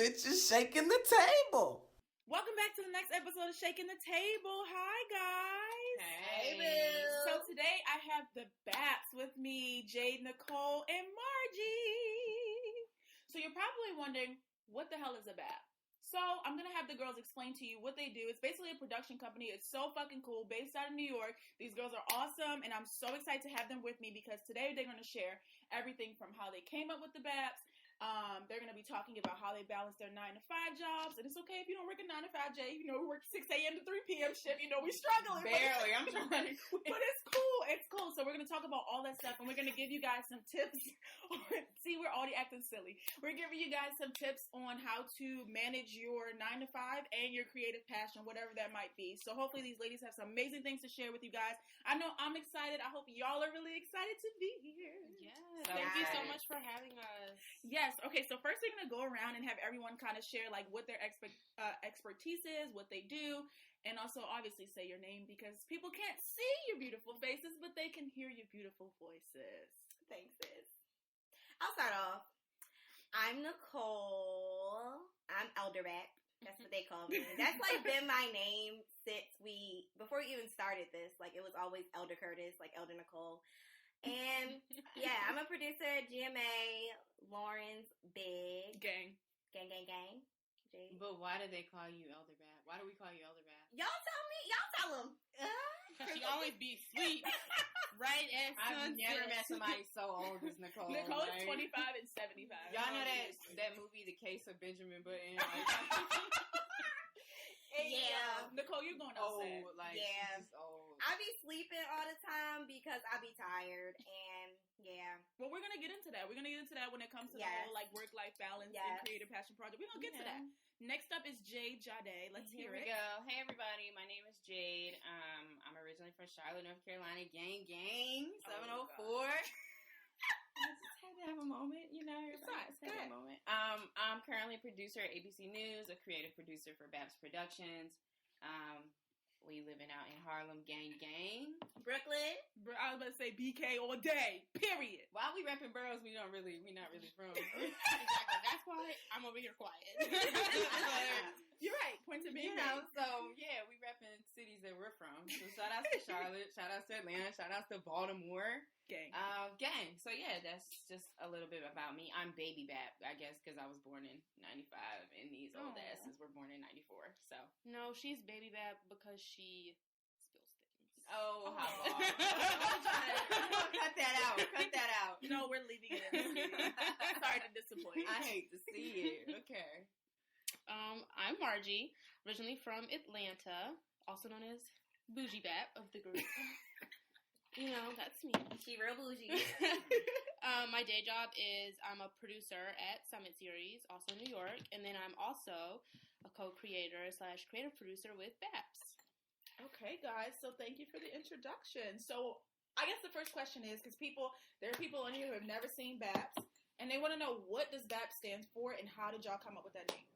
bitches shaking the table. Welcome back to the next episode of Shaking the Table. Hi, guys. Hey, Boo. So today I have the BAPS with me, Jade, Nicole, and Margie. So you're probably wondering, what the hell is a BAP? So I'm going to have the girls explain to you what they do. It's basically a production company. It's so fucking cool, based out of New York. These girls are awesome, and I'm so excited to have them with me because today they're going to share everything from how they came up with the BAPS. They're going to be talking about how they balance their 9-to-5 jobs. And it's okay if you don't work a 9-to-5, Jay. You know, we work 6 a.m. to 3 p.m. shift. You know, we struggling. Barely. I'm trying to quit. But it's cool. It's cool. So we're going to talk about all that stuff. And we're going to give you guys some tips. See, we're already acting silly. We're giving you guys some tips on how to manage your 9-to-5 and your creative passion, whatever that might be. So hopefully these ladies have some amazing things to share with you guys. I know I'm excited. I hope y'all are really excited to be here. Yes. Thank you so much for having us. Yes. Okay, so first we're going to go around and have everyone kind of share like what their expertise is, what they do, and also obviously say your name because people can't see your beautiful faces, but they can hear your beautiful voices. Thanks, sis. I'll start off. I'm Nicole. I'm Elderback. That's what they call me. That's like been my name since before we even started this. Like it was always Elder Curtis, like Elder Nicole. And yeah, I'm a producer at GMA, Lawrence, Big. Gang. Gang. Jade. But why do they call you Elderback? Why do we call you Elderback? Y'all tell them. Because she always be sweet. Right as I've never met somebody so old as Nicole. Nicole is 25 and 75. Y'all know that movie, The Case of Benjamin Button? Yeah. Nicole, you're going outside. Oh, like, yeah. she's old. I be sleeping all the time because I be tired, and yeah. Well, we're going to get into that. We're going to get into that when it comes to the whole, like, work-life balance and creative passion project. We're going to get to that. Next up is Jade Jade. Let's hear it. Here we go. Hey, everybody. My name is Jade. I'm originally from Charlotte, North Carolina. Gang, 704. I just had to have a moment, you know. Have a moment. I'm currently a producer at ABC News, a creative producer for BAPS Productions. We living out in Harlem, gang. Brooklyn. I was about to say BK all day. Period. While we repping boroughs, we not really from. Exactly. That's why I'm over here quiet. You're right. Point to me. You know, so yeah, we repping cities that we're from. So shout out to Charlotte, shout out to Atlanta, shout out to Baltimore. Gang. So yeah, that's just a little bit about me. I'm baby BAP, I guess, because I was born in 95 and these old asses were born in 94. So no, she's baby BAP because she spills things. Oh, cut that out. No, we're leaving it in. Sorry to disappoint. I hate to see it. Okay. I'm Margie, originally from Atlanta, also known as Bougie BAP of the group. You know, that's me. She real bougie. My day job is I'm a producer at Summit Series, also in New York, and then I'm also a co-creator / creative producer with BAPS. Okay, guys, so thank you for the introduction. So I guess the first question is, because there are people in here who have never seen BAPS, and they want to know, what does BAPS stand for, and how did y'all come up with that name?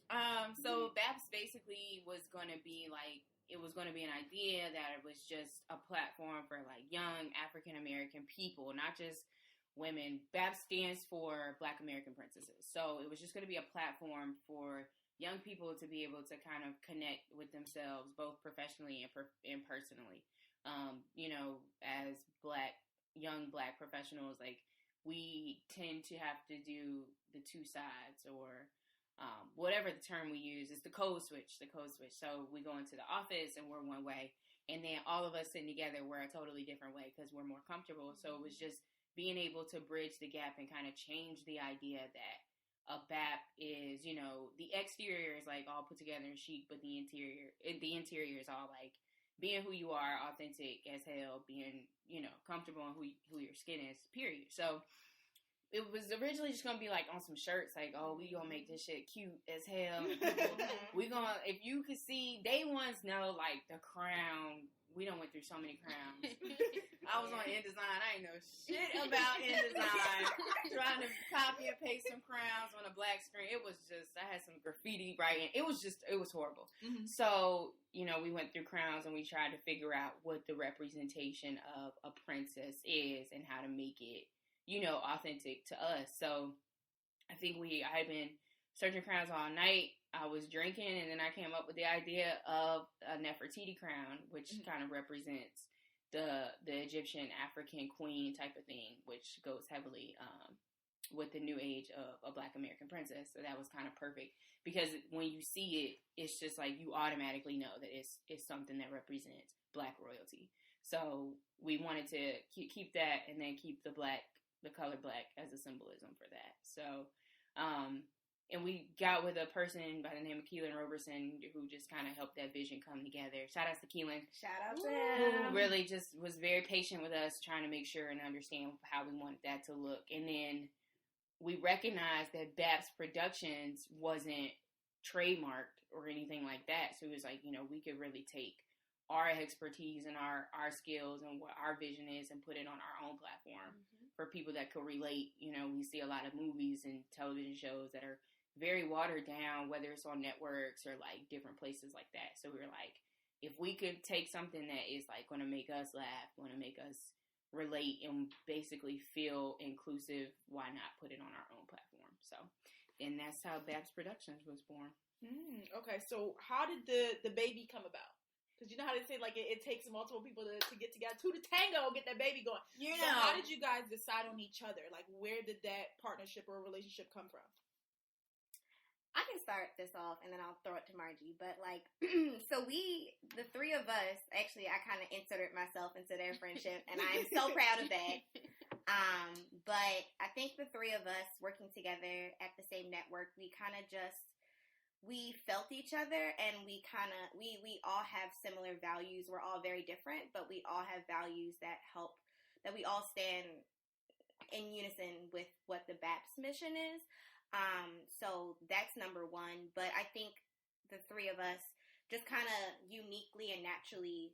So BAPS basically was going to be like, it was going to be an idea that it was just a platform for like young African American people, not just women. BAPS stands for Black American Princesses. So it was just going to be a platform for young people to be able to kind of connect with themselves, both professionally and personally. You know, as young black professionals, like we tend to have to do the two sides, or whatever the term we use is the code switch. So we go into the office and we're one way, and then all of us sitting together, we're a totally different way because we're more comfortable. So it was just being able to bridge the gap and kind of change the idea that a BAP is, you know, the exterior is like all put together and chic, but the interior is all like being who you are, authentic as hell, being, you know, comfortable in who your skin is, period. So it was originally just going to be like on some shirts, like, oh, we going to make this shit cute as hell. We going to, if you could see, day ones know, like, the crown. We done went through so many crowns. I was on InDesign. I ain't know shit about InDesign. Trying to copy and paste some crowns on a black screen. It was just, I had some graffiti writing. It was horrible. Mm-hmm. So, you know, we went through crowns and we tried to figure out what the representation of a princess is and how to make it, you know, authentic to us. So I think I had been searching crowns all night. I was drinking, and then I came up with the idea of a Nefertiti crown, which kind of represents the Egyptian African queen type of thing, which goes heavily with the new age of a Black American princess. So that was kind of perfect because when you see it, it's just like you automatically know that it's something that represents Black royalty. So we wanted to keep that and then keep the color black as a symbolism for that. So, and we got with a person by the name of Keelan Roberson who just kind of helped that vision come together. Shout out to Keelan. Shout out to Who him. really just was very patient with us, trying to make sure and understand how we wanted that to look. And then we recognized that BAPS Productions wasn't trademarked or anything like that. So it was like, we could really take our expertise and our skills and what our vision is and put it on our own platform for people that could relate. We see a lot of movies and television shows that are very watered down, whether it's on networks or like different places like that. So we were like, if we could take something that is like going to make us laugh, going to make us relate and basically feel inclusive, why not put it on our own platform? So, and that's how BAPS Productions was born. Okay, so how did the baby come about? Because you know how they say like it takes multiple people to get together, two to tango, get that baby going. So how did you guys decide on each other? Like, where did that partnership or relationship come from? I can start this off and then I'll throw it to Margie. But like, so the three of us, actually, I kind of inserted myself into their friendship and I'm so proud of that. But I think the three of us working together at the same network, we kind of we felt each other and we all have similar values. We're all very different, but we all have values that we all stand in unison with what the BAPS mission is. So that's number one. But I think the three of us just kind of uniquely and naturally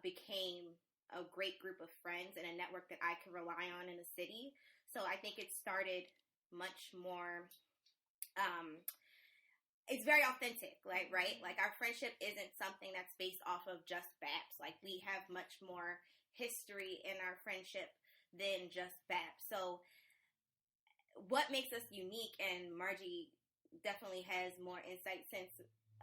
became a great group of friends and a network that I could rely on in the city. So I think it started much more, it's very authentic, like, right? Like our friendship isn't something that's based off of just BAPS. Like we have much more history in our friendship than just BAPS. So what makes us unique, and Margie definitely has more insight since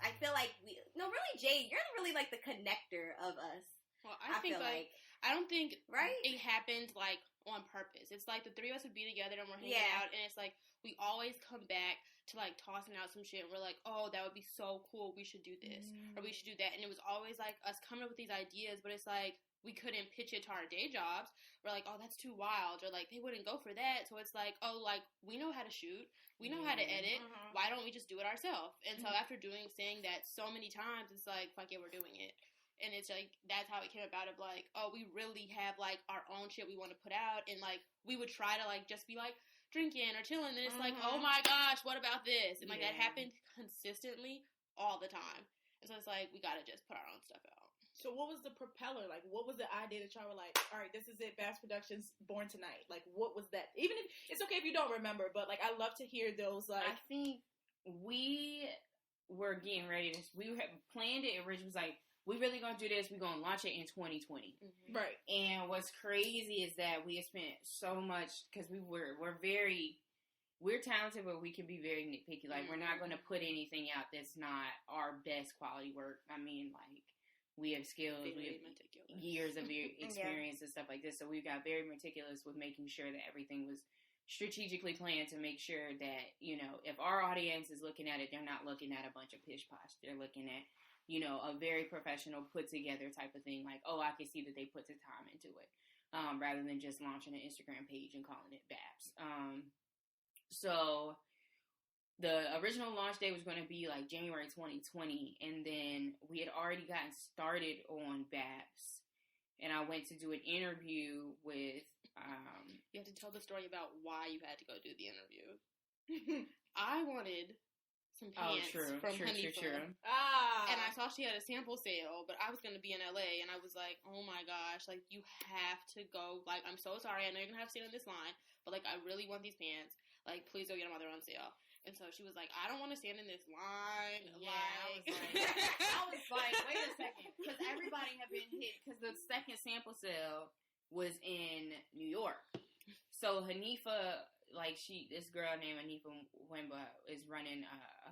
I feel like really, Jay, you're really like the connector of us. Well, I think like I don't think right? it happened like on purpose. It's like the three of us would be together and we're hanging out, and it's like we always come back to like tossing out some shit. And we're like, oh, that would be so cool. We should do this or we should do that. And it was always like us coming up with these ideas, but it's like we couldn't pitch it to our day jobs. We're like, oh, that's too wild, or like they wouldn't go for that. So it's like, oh, like we know how to shoot, we know how to edit. Why don't we just do it ourselves? And so after saying that so many times, it's like, fuck yeah, we're doing it. And it's like, that's how it came about of like, oh, we really have like our own shit we want to put out. And like, we would try to like just be like drinking or chilling. And it's like, oh my gosh, what about this? And like that happened consistently all the time. And so it's like, we got to just put our own stuff out. So what was the propeller? Like, what was the idea that y'all were like, all right, this is it, BAPS Productions, born tonight? Like, what was that? Even if, it's okay if you don't remember, but like, I love to hear those, like. I think we were getting ready to, we had planned it originally, was like, we really gonna do this, we gonna launch it in 2020. Right. And what's crazy is that we have spent so much, because we're talented, but we can be very nitpicky. Like, we're not gonna put anything out that's not our best quality work. I mean, like, we have skills, we have years of experience and stuff like this. So we got very meticulous with making sure that everything was strategically planned to make sure that, if our audience is looking at it, they're not looking at a bunch of pish posh. They're looking at, a very professional, put together type of thing. Like, oh, I can see that they put the time into it, rather than just launching an Instagram page and calling it BAPS. So the original launch day was going to be like January 2020, and then we had already gotten started on BAPS, and I went to do an interview with. You have to tell the story about why you had to go do the interview. I wanted some pants from Hanifa. And I saw she had a sample sale, but I was going to be in LA, and I was like, oh my gosh, like, you have to go. Like, I'm so sorry, I know you're going to have to stand in this line, but like, I really want these pants. Like, please go get them while they're on sale. And so she was like, I don't want to stand in this line. Yeah, I was like, wait a second. Because everybody had been hit. Because the second sample sale was in New York. So Hanifa, like this girl named Anifa Wemba is running a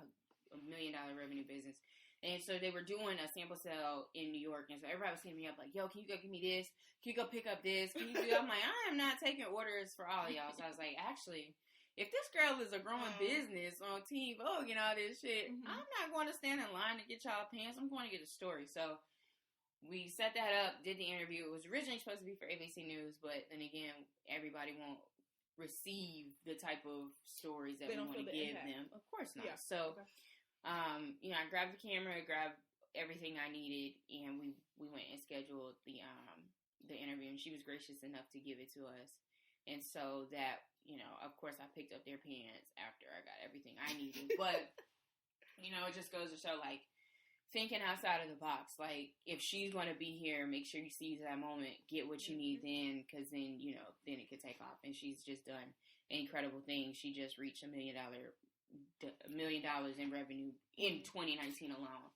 $1 million revenue business. And so they were doing a sample sale in New York. And so everybody was hitting me up like, yo, can you go give me this? Can you go pick up this? Can you do that? I'm like, I am not taking orders for all of y'all. So I was like, actually, if this girl is a growing business on Teen Vogue and all this shit, I'm not going to stand in line to get y'all pants. I'm going to get a story. So we set that up, did the interview. It was originally supposed to be for ABC News, but then again, everybody won't receive the type of stories that we want to give them. Of course not. Yeah. So, you know, I grabbed the camera, grabbed everything I needed, and we went and scheduled the interview, and she was gracious enough to give it to us. And so that, you know, of course I picked up their pants after I got everything I needed. But, you know, it just goes to show, like, thinking outside of the box. Like, if she's going to be here, make sure you seize that moment, get what you need then, because then, you know, then it could take off. And she's just done an incredible thing. She just reached $1 million in revenue in 2019 alone.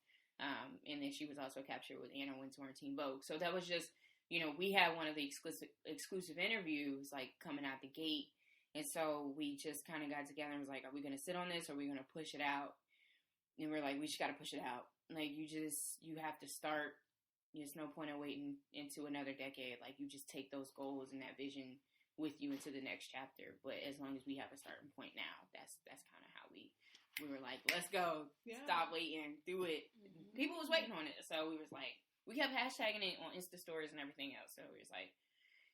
And then she was also captured with Anna Wintour and Teen Vogue. So that was just, you know, we had one of the exclusive interviews, like, coming out the gate. And so we just kind of got together and was like, are we going to sit on this or are we going to push it out? And we're like, we just got to push it out. Like, you have to start. There's no point in waiting into another decade. Like, you just take those goals and that vision with you into the next chapter. But as long as we have a starting point now, that's kind of how we were like, let's go. Yeah. Stop waiting. Do it. Mm-hmm. People was waiting on it. So we was like, we kept hashtagging it on Insta stories and everything else. So it was like,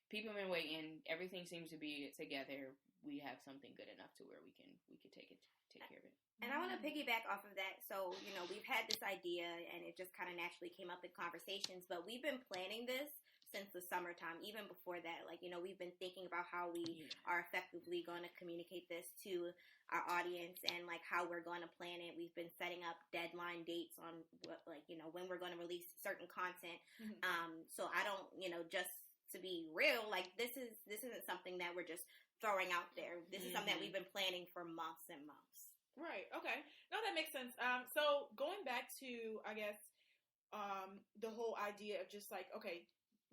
people have been waiting. Everything seems to be together. We have something good enough to where we could take care of it. And I want to piggyback off of that. So, you know, we've had this idea and it just kind of naturally came up in conversations, but we've been planning this since the summertime, even before that. Like, you know, we've been thinking about how we are effectively going to communicate this to our audience and, like, how we're going to plan it. We've been setting up deadline dates on, what, like, you know, when we're going to release certain content. Mm-hmm. So I don't, you know, just to be real, like, this isn't something that we're just throwing out there. This is something that we've been planning for months and months. Right. Okay. No, that makes sense. So going back to, I guess, the whole idea of just like, okay,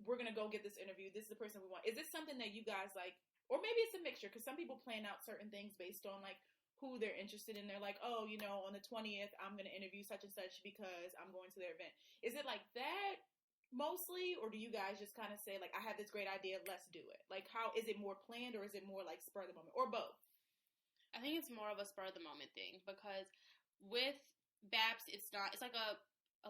we're going to go get this interview. This is the person we want. Is this something that you guys like, or maybe it's a mixture, because some people plan out certain things based on like who they're interested in. They're like, oh, you know, on the 20th, I'm going to interview such and such because I'm going to their event. Is it like that mostly, or do you guys just kind of say like, I have this great idea, let's do it? Like, how is it more planned, or is it more like spur of the moment, or both? I think it's more of a spur of the moment thing, because with BAPS, it's like a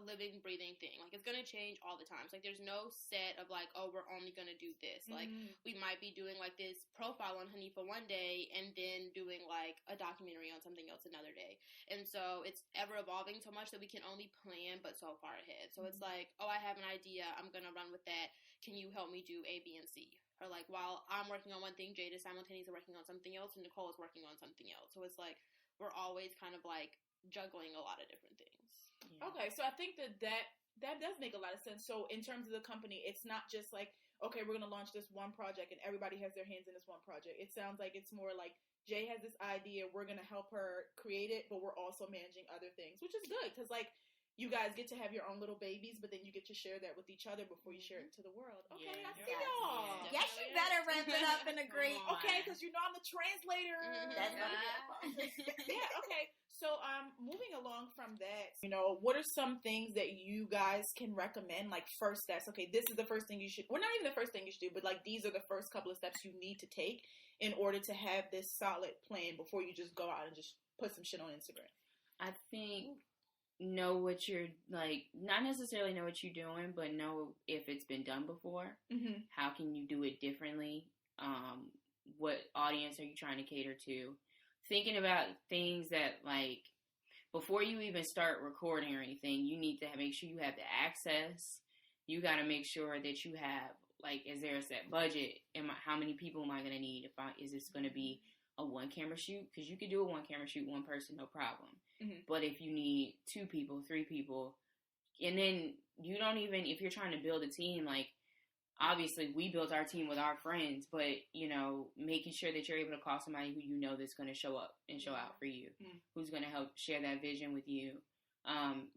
living, breathing thing. Like, it's going to change all the time. So, like, there's no set of like, oh, we're only going to do this. Like, we might be doing like this profile on Hanifa one day and then doing like a documentary on something else another day. And so it's ever evolving so much that we can only plan but so far ahead. So it's like, oh, I have an idea, I'm going to run with that. Can you help me do A, B, and C? Or like, while I'm working on one thing, Jade is simultaneously working on something else, and Nicole is working on something else. So it's like, we're always kind of like juggling a lot of different things. Yeah. Okay, so I think that does make a lot of sense. So in terms of the company, it's not just like, okay, we're going to launch this one project and everybody has their hands in this one project. It sounds like it's more like, Jay has this idea, we're going to help her create it, but we're also managing other things, which is good, because like, you guys get to have your own little babies, but then you get to share that with each other before you share it to the world. Okay, I see y'all. Yes, you better ramp it up and agree. Okay, because you know I'm the translator. That's yeah, okay. So, moving along from that, you know, what are some things that you guys can recommend? Like, first steps. Okay, this is the first thing you should, well, not even the first thing you should do, but like, these are the first couple of steps you need to take in order to have this solid plan before you just go out and just put some shit on Instagram. I think know what you're, like, not necessarily know what you're doing, but know if it's been done before. How can you do it differently? What audience are you trying to cater to? Thinking about things that, like, before you even start recording or anything, you need to make sure you have the access. You got to make sure that you have, like, is there a set budget? How many people am I going to need? Is this going to be a one camera shoot? Because you could do a one camera shoot, one person, no problem. But if you need 2 people, 3 people, and then you don't even, if you're trying to build a team, like, obviously we built our team with our friends, but, you know, making sure that you're able to call somebody who you know that's going to show up and show out for you, who's going to help share that vision with you.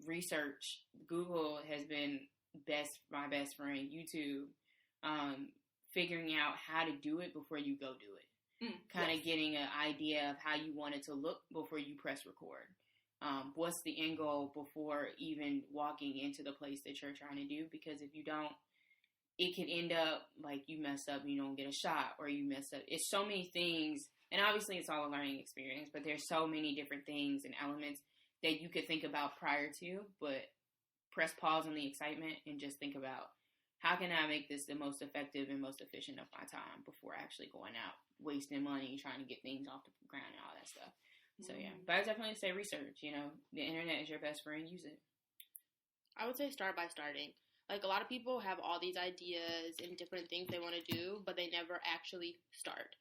Research. Google has been my best friend. YouTube. Figuring out how to do it before you go do it. kind of getting an idea of how you want it to look before you press record. What's the end goal before even walking into the place that you're trying to do? Because if you don't, it can end up like you mess up and you don't get a shot, or you mess up. It's so many things, and obviously it's all a learning experience, but there's so many different things and elements that you could think about prior to, but press pause on the excitement and just think about, how can I make this the most effective and most efficient of my time before actually going out, wasting money, trying to get things off the ground and all that stuff. So, yeah. But I definitely say research. You know, the internet is your best friend. Use it. I would say start by starting. Like, a lot of people have all these ideas and different things they want to do, but they never actually start.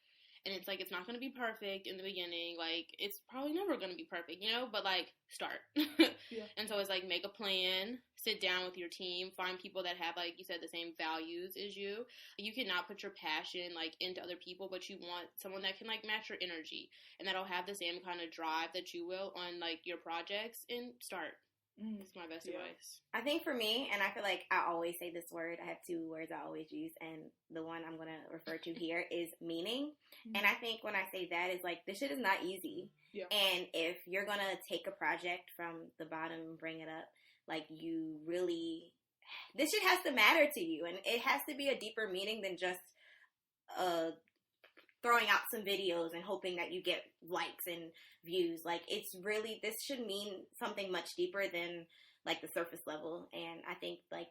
And it's like, it's not going to be perfect in the beginning. Like, it's probably never going to be perfect, you know? But, like, start. Yeah. And so it's like, make a plan, sit down with your team, find people that have, like you said, the same values as you. You cannot put your passion, like, into other people, but you want someone that can, like, match your energy and that'll have the same kind of drive that you will on, like, your projects, and start. That's my best advice. I think for me, and I feel like I always say this word, I have two words I always use, and the one I'm going to refer to here is meaning. And I think when I say that, is like, this shit is not easy. Yeah. And if you're going to take a project from the bottom and bring it up, like, you really, this shit has to matter to you, and it has to be a deeper meaning than just throwing out some videos and hoping that you get likes and views. Like, it's really, this should mean something much deeper than, like, the surface level. And I think, like,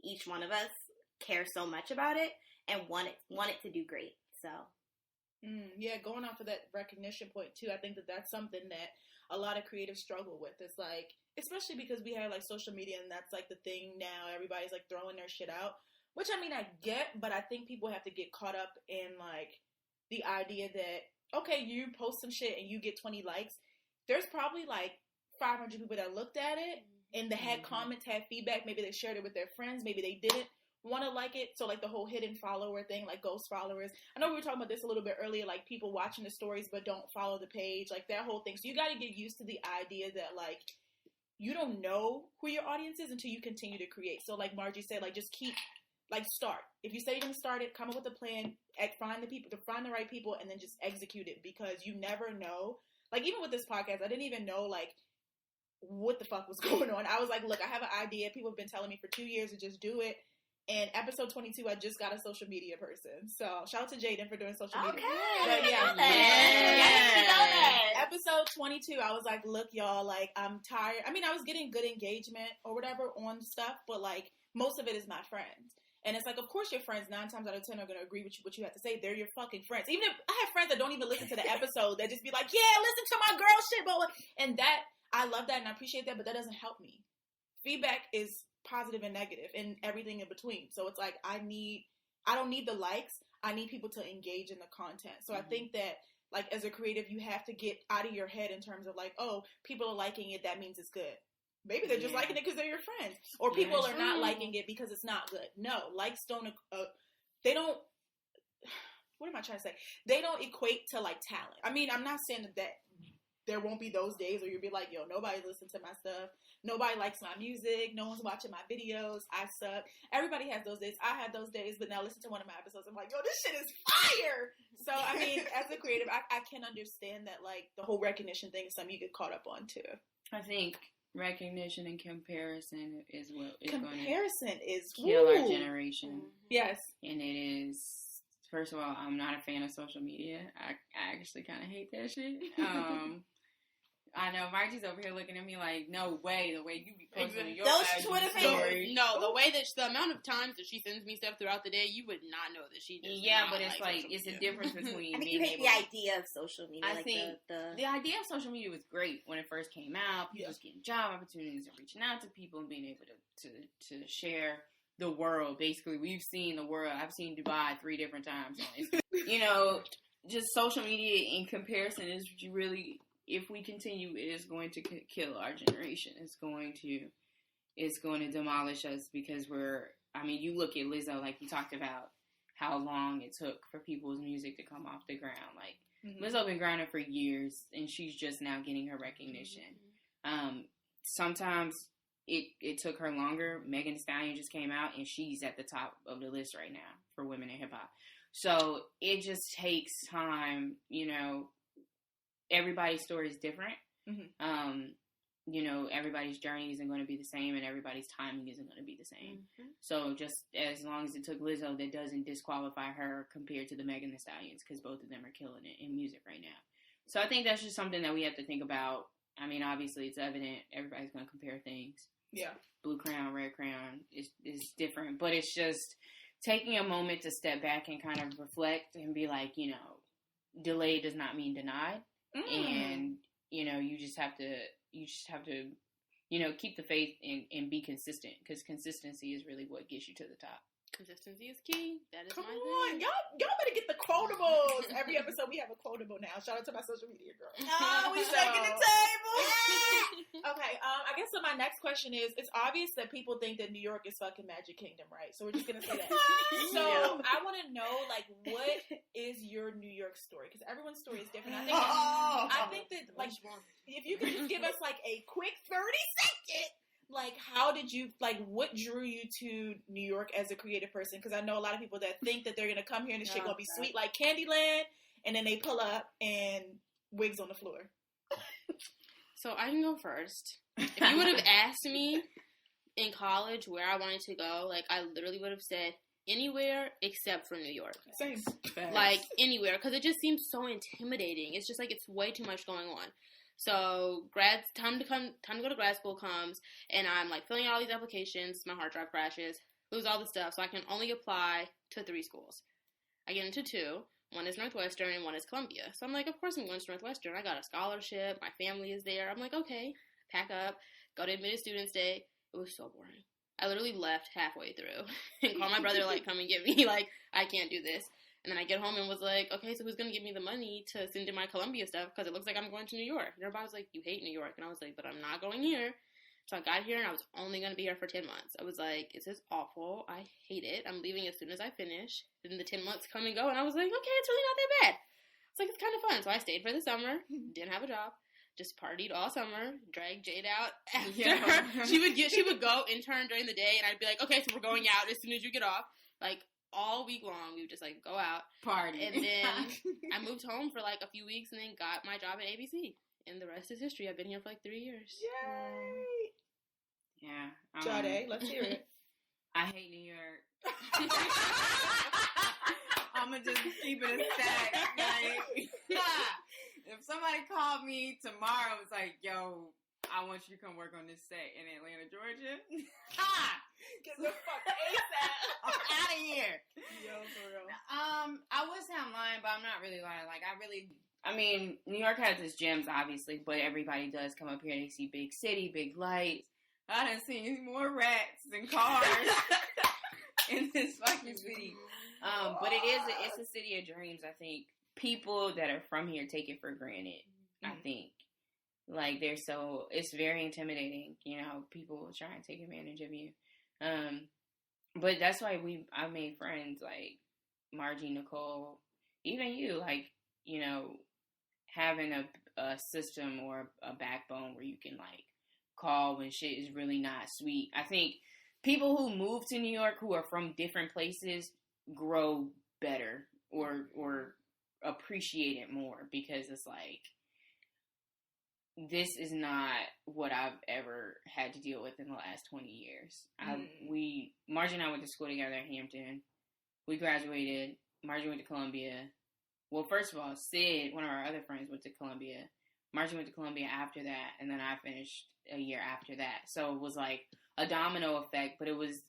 each one of us cares so much about it and want it to do great. So yeah, going off of that recognition point too, I think that that's something that a lot of creatives struggle with. It's like, especially because we have, like, social media, and that's, like, the thing now. Everybody's, like, throwing their shit out, which, I mean, I get, but I think people have to get caught up in, like, the idea that, okay, you post some shit and you get 20 likes. There's probably, like, 500 people that looked at it and they had comments, had feedback. Maybe they shared it with their friends. Maybe they didn't want to like it. So, like, the whole hidden follower thing, like ghost followers. I know we were talking about this a little bit earlier, like, people watching the stories but don't follow the page, like, that whole thing. So you got to get used to the idea that, like, you don't know who your audience is until you continue to create. So, like Margie said, like, just keep, like, start. If you say you're going to start it, come up with a plan, find the right people, and then just execute it, because you never know. Like, even with this podcast, I didn't even know, like, what the fuck was going on. I was like, look, I have an idea. People have been telling me for 2 years to just do it. And episode 22, I just got a social media person. So, shout out to Jaden for doing social media. Okay. Yeah. Episode 22, I was like, look, y'all, like, I'm tired. I mean, I was getting good engagement or whatever on stuff, but, like, most of it is my friends. And it's like, of course your friends 9 times out of 10 are going to agree with what you have to say. They're your fucking friends. Even if I have friends that don't even listen to the episode, that just be like, yeah, listen to my girl shit. But, and that, I love that and I appreciate that, but that doesn't help me. Feedback is positive and negative and everything in between. So it's like, I don't need the likes. I need people to engage in the content. So I think that, like, as a creative, you have to get out of your head in terms of, like, oh, people are liking it, that means it's good. Maybe they're just liking it because they're your friends. Or people are not liking it because it's not good. No, likes don't, they don't, what am I trying to say? They don't equate to, like, talent. I mean, I'm not saying that there won't be those days where you'll be like, yo, nobody listens to my stuff. Nobody likes my music. No one's watching my videos. I suck. Everybody has those days. I had those days, but now listen to one of my episodes. I'm like, yo, this shit is fire. So, I mean, as a creative, I can understand that, like, the whole recognition thing is something you get caught up on, too. I think recognition and comparison is what is comparison is kill our generation. Yes. And it is, first of all, I'm not a fan of social media. I actually kind of hate that shit. I know Margie's over here looking at me like, no way, the way you be posting your Twitter stories. No, the amount of times that she sends me stuff throughout the day, you would not know that she does. Yeah, but it's like, it's a difference between I think you hate the idea of social media. I think the idea of social media was great when it first came out. People was getting job opportunities and reaching out to people and being able to share the world. Basically, we've seen the world. I've seen Dubai 3 different times. You know, just social media in comparison is really, if we continue, it is going to kill our generation. It's going to demolish us, because you look at Lizzo, like you talked about how long it took for people's music to come off the ground. Like, Lizzo been grinding for years, and she's just now getting her recognition. Sometimes it took her longer. Megan Thee Stallion just came out, and she's at the top of the list right now for women in hip hop. So it just takes time, everybody's story is different. Everybody's journey isn't going to be the same, and everybody's timing isn't going to be the same. So just as long as it took Lizzo, that doesn't disqualify her compared to the Megan Thee Stallions, because both of them are killing it in music right now. So I think that's just something that we have to think about. I mean, obviously it's evident everybody's going to compare things. Yeah. Blue Crown, Red Crown is different, but it's just taking a moment to step back and kind of reflect and be like, delayed does not mean denied. And, you just have to, keep the faith and be consistent, because consistency is really what gets you to the top. Consistency is key. That is Come my on, thing. y'all better get the quotables. Every episode we have a quotable now. Shout out to my social media girl. Oh, we shaking the table. Okay, I guess so my next question is, it's obvious that people think that New York is fucking Magic Kingdom, right? So we're just going to say that. So I want to know, like, what is your New York story? Because everyone's story is different. I think that, like, if you could just give us, like, a quick 30-second, like, how did you, like, what drew you to New York as a creative person? Because I know a lot of people that think that they're going to come here and this shit going to be sweet like Candyland, and then they pull up and wigs on the floor. So I can go first. If you would have asked me in college where I wanted to go, like, I literally would have said anywhere except for New York. Same. Like, anywhere. Because it just seems so intimidating. It's just, like, it's way too much going on. So time to go to grad school comes, and I'm like filling out all these applications. My hard drive crashes, lose all the stuff, so I can only apply to 3 schools. I get into 2. One is Northwestern and one is Columbia. So I'm like, of course I'm going to Northwestern. I got a scholarship. My family is there. I'm like, okay, pack up, go to admitted students day. It was so boring. I literally left halfway through and called my brother, like, come and get me. Like, I can't do this. And then I get home and was like, okay, so who's going to give me the money to send in my Columbia stuff? Because it looks like I'm going to New York. And everybody was like, you hate New York. And I was like, but I'm not going here. So I got here and I was only going to be here for 10 months. I was like, this is awful. I hate it. I'm leaving as soon as I finish. Then the 10 months come and go. And I was like, okay, it's really not that bad. It's like, it's kind of fun. So I stayed for the summer. Didn't have a job. Just partied all summer. Dragged Jade out after. Yeah. She would go intern during the day. And I'd be like, okay, so we're going out as soon as you get off. Like, all week long, we would just, like, go out. Party. And then I moved home for, like, a few weeks and then got my job at ABC. And the rest is history. I've been here for, like, 3 years. Yay! Yeah. Jade, let's hear it. I hate New York. I'm going to just keep it a stack. Like, if somebody called me tomorrow, it's like, yo, I want you to come work on this set in Atlanta, Georgia. Get the fuck ASAP. I'm out of here. Yo, for real. I would say I'm lying, but I'm not really lying. Like, I mean, New York has its gems, obviously, but everybody does come up here. They see big city, big lights. I done seen more rats than cars in this fucking city. But it's a city of dreams. I think people that are from here take it for granted. I think. Like, it's very intimidating, people try and take advantage of you. But that's why I made friends, like Margie, Nicole, even you, like, having a system or a backbone where you can, like, call when shit is really not sweet. I think people who move to New York who are from different places grow better or appreciate it more, because it's like, this is not what I've ever had to deal with in the last 20 years. Margie and I went to school together in Hampton. We graduated. Margie went to Columbia. Well, first of all, Sid, one of our other friends, went to Columbia. Margie went to Columbia after that, and then I finished a year after that. So it was like a domino effect, but it was,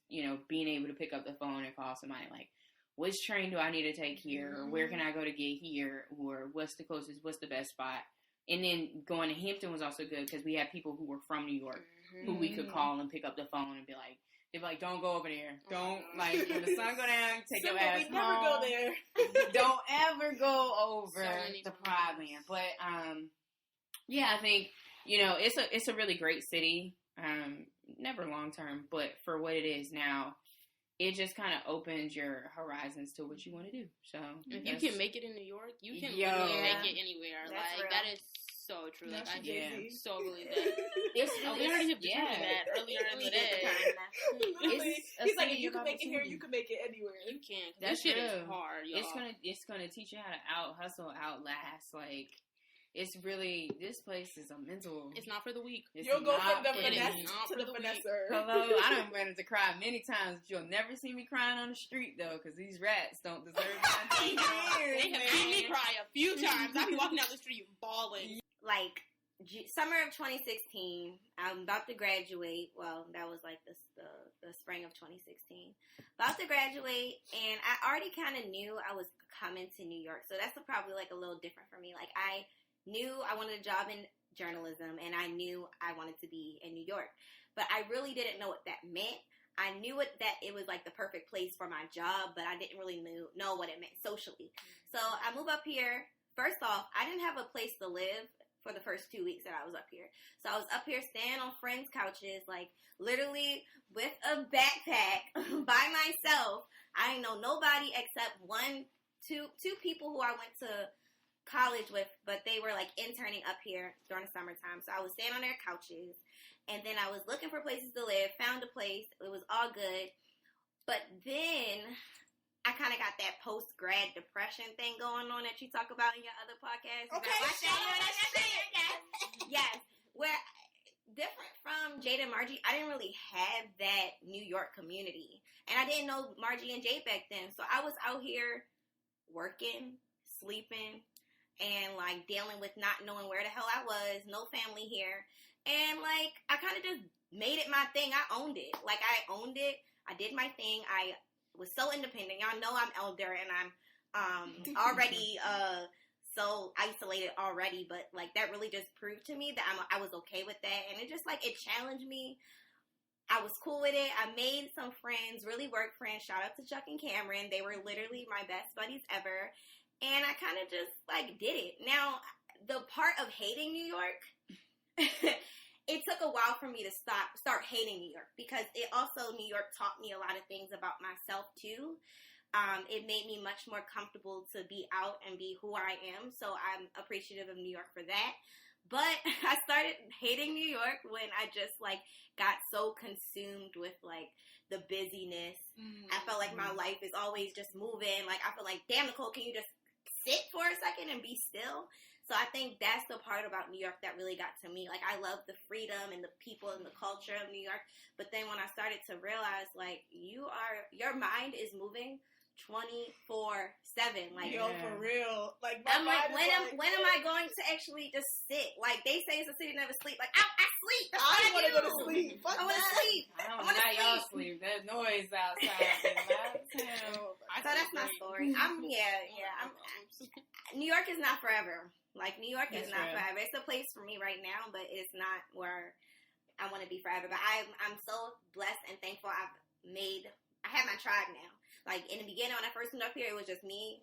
being able to pick up the phone and call somebody like, which train do I need to take here? Or where can I go to get here? Or what's the closest, what's the best spot? And then going to Hampton was also good because we had people who were from New York who we could call and pick up the phone and be like, they'd be like, don't go over there. Don't, like, when the sun go down, take your ass home. We never go there. Don't ever go over the Pride Land. But, yeah, I think, it's a really great city. Never long term, but for what it is now, it just kind of opens your horizons to what you want to do. So if you can make it in New York, you can literally make it anywhere. That's real. That is So true. Now Like, I she yeah. so believe that. It's Oh, we already have determined that earlier in the day. Literally, It's a he's like, if city you of can make it here, opportunity. you can make it anywhere. You can. 'Cause That's this shit true. is hard, y'all. It's gonna teach you how to out hustle, outlast. Like, it's really, this place is a mental. It's not for the weak. It's You'll go not from the for the finesse weak. to the finesser. Hello, I done wanted to cry many times. You'll never see me crying on the street though, because these rats don't deserve my They tears. have seen me cry a few times. I be walking down the street bawling. Like summer of 2016, I'm about to graduate. Well, that was like the spring of 2016. About to graduate, and I already kind of knew I was coming to New York, so that's probably like a little different for me. Like I knew I wanted a job in journalism, and I knew I wanted to be in New York, but I really didn't know what that meant. I knew that it was like the perfect place for my job, but I didn't really know what it meant socially. So I move up here. First off, I didn't have a place to live for the first 2 weeks that I was up here. So I was up here staying on friends' couches, like literally with a backpack by myself. I didn't know nobody except two people who I went to college with, but they were like interning up here during the summertime. So I was staying on their couches, and then I was looking for places to live, found a place. It was all good. But then I kind of got that post-grad depression thing going on that you talk about in your other podcast. Yes. Where, different from Jade and Margie, I didn't really have that New York community. And I didn't know Margie and Jade back then. So I was out here working, sleeping, and like dealing with not knowing where the hell I was, no family here. And like, I kind of just made it my thing. I owned it. Like, I owned it. I did my thing. I was so independent. Y'all know I'm elder, and I'm already so isolated already. But like, that really just proved to me that I was okay with that. And it just like, it challenged me. I was cool with it. I made some friends, really work friends. Shout out to Chuck and Cameron. They were literally my best buddies ever. And I kind of just, like, did it. Now, the part of hating New York, it took a while for me to start hating New York. Because New York taught me a lot of things about myself, too. It made me much more comfortable to be out and be who I am. So I'm appreciative of New York for that. But I started hating New York when I just, like, got so consumed with, like, the busyness. I felt like my life is always just moving. Like, I feel like, damn, Nicole, can you just sit for a second and be still? So I think that's the part about New York that really got to me. Like, I love the freedom and the people and the culture of New York. But then when I started to realize, like, your mind is moving 24/7. Like, Yo, for real. Like, I'm like, when am I going to actually just sit? Like, they say it's a city never sleep. Like, I sleep. That's what I want to do. go to sleep. I want to sleep. I don't know how y'all sleep. There's noise outside. So that's my story. New York is not forever. Like, New York is not forever. It's a place for me right now, but it's not where I want to be forever. But I'm so blessed and thankful. I have my tribe now. Like, in the beginning, when I first moved up here, it was just me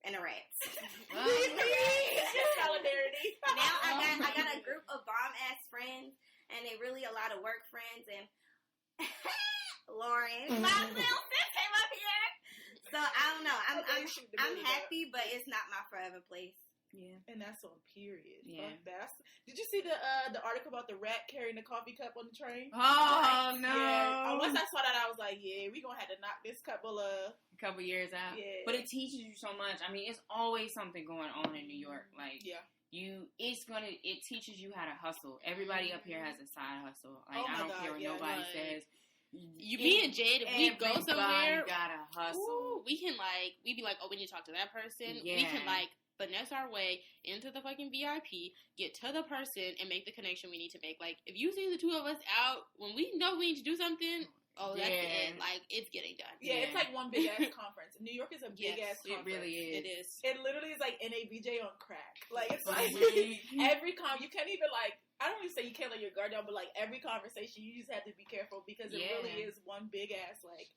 and the rats. Solidarity. Now I got a group of bomb-ass friends, and they really a lot of work friends, and Lauren, my little sis came up here. So, I don't know. I'm happy, but it's not my forever place. Yeah. And that's on period. Yeah. Fuck that. Did you see the article about the rat carrying the coffee cup on the train? Oh, no. Yeah. Once I saw that, I was like, yeah, we going to have to knock this couple years out. Yeah. But it teaches you so much. I mean, it's always something going on in New York. Like, it teaches you how to hustle. Everybody up here has a side hustle. Like, I don't care what nobody says. Me and Jade, if we go somewhere, gotta hustle. We be like, oh, we need to talk to that person. Yeah. We can, like, finesse our way into the fucking VIP, get to the person, and make the connection we need to make. Like, if you see the two of us out, when we know we need to do something, that's it. Like, it's getting done. Yeah, it's like one big ass conference. New York is a big ass conference. It really is. It is. It literally is like NABJ on crack. Like, it's like Mm-hmm. you can't even like, I don't even say you can't let your guard down, but like every conversation, you just have to be careful because it really is one big ass like.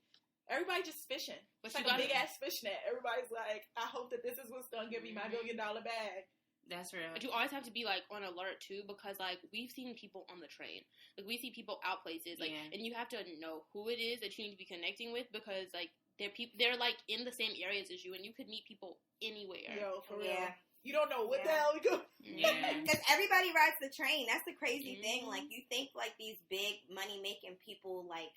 Everybody just fishing. It's like a big ass fish net. Everybody's like, I hope that this is what's gonna give me my $1 million bag. That's real. But you always have to be like on alert too, because like we've seen people on the train, like we see people out places, like, and you have to know who it is that you need to be connecting with because like they're like in the same areas as you, and you could meet people anywhere. Yo, for real. You don't know what the hell we go. Yeah. Because everybody rides the train. That's the crazy thing. Like, you think, like, these big money-making people, like,